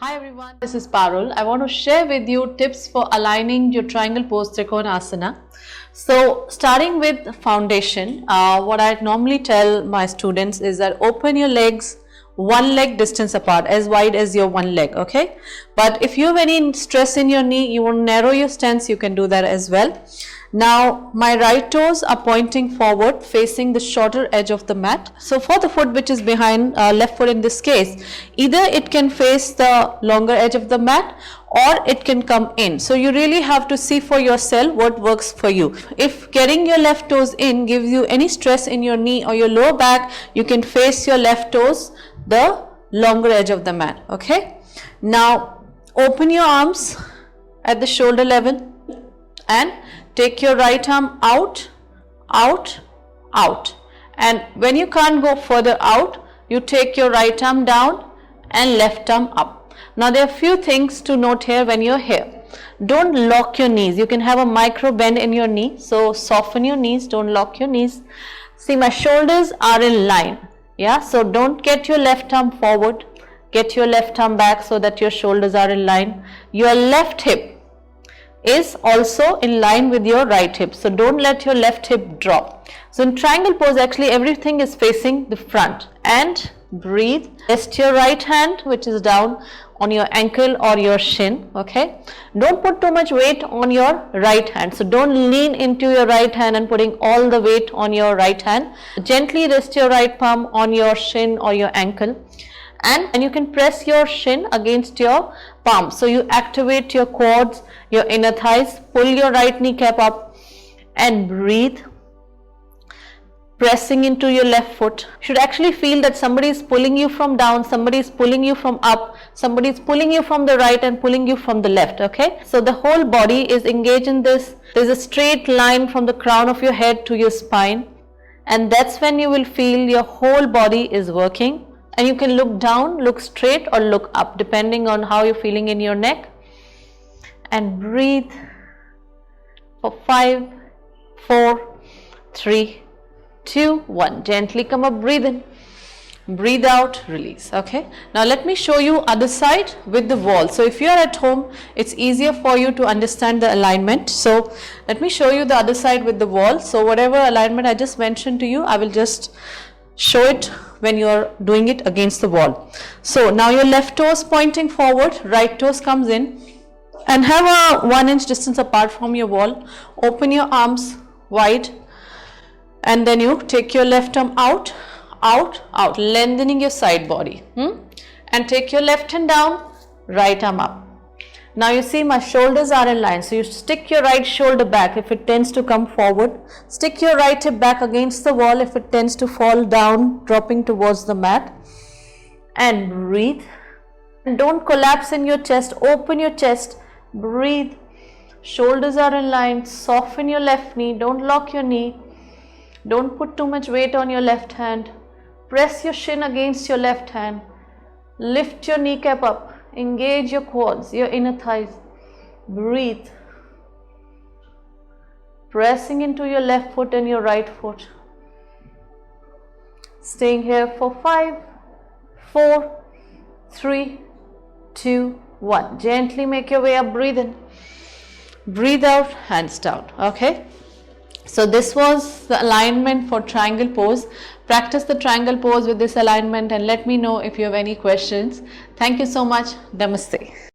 Hi everyone, this is Parul. I want to share with you tips for aligning your triangle pose Trikonasana. So starting with foundation, what I normally tell my students is that open your legs one leg distance apart, as wide as your one leg, okay? But if you have any stress in your knee, you want to narrow your stance, you can do that as well. Now my right toes are pointing forward, facing the shorter edge of the mat. So for the foot which is behind, left foot in this case, either it can face the longer edge of the mat or it can come in. So you really have to see for yourself what works for you. If getting your left toes in gives you any stress in your knee or your lower back, you can face your left toes the longer edge of the mat, okay? Now open your arms at the shoulder level and take your right arm out, out, out. And when you can't go further out, you take your right arm down and left arm up. Now there are few things to note here when you're here. Don't lock your knees. You can have a micro bend in your knee. So soften your knees, don't lock your knees. See, my shoulders are in line. Yeah, so don't get your left arm forward. Get your left arm back so that your shoulders are in line. Your left hip is also in line with your right hip. So don't let your left hip drop. So in triangle pose, actually everything is facing the front. And breathe. Rest your right hand, which is down on your ankle or your shin, okay? Don't put too much weight on your right hand. So don't lean into your right hand and putting all the weight on your right hand. Gently rest your right palm on your shin or your ankle. And you can press your shin against your palm. So you activate your quads, your inner thighs. Pull your right kneecap up and breathe. Pressing into your left foot. You should actually feel that somebody is pulling you from down, somebody is pulling you from up, somebody is pulling you from the right and pulling you from the left, okay? So the whole body is engaged in this. There's a straight line from the crown of your head to your spine, and that's when you will feel your whole body is working. And you can look down, look straight or look up depending on how you're feeling in your neck. And breathe for 5, 4, 3, 2, 1. Gently come up, breathe in, breathe out, release, okay? Now let me show you other side with the wall. So if you are at home, it's easier for you to understand the alignment. So let me show you the other side with the wall. So whatever alignment I just mentioned to you, I will just show it when you are doing it against the wall. So now your left toes pointing forward, right toes comes in, and have a 1 inch distance apart from your wall. Open your arms wide. And then you take your left arm out, out, out, lengthening your side body. And take your left hand down, right arm up. Now you see my shoulders are in line. So you stick your right shoulder back if it tends to come forward. Stick your right hip back against the wall if it tends to fall down, dropping towards the mat. And breathe. And don't collapse in your chest. Open your chest. Breathe. Shoulders are in line. Soften your left knee. Don't lock your knee. Don't put too much weight on your left hand. Press your shin against your left hand. Lift your kneecap up. Engage your quads, your inner thighs. Breathe. Pressing into your left foot and your right foot. Staying here for 5, 4, 3, 2, 1. Gently make your way up, breathe in. Breathe out, hands down, okay? So this was the alignment for triangle pose. Practice the triangle pose with this alignment and let me know if you have any questions. Thank you so much. Namaste.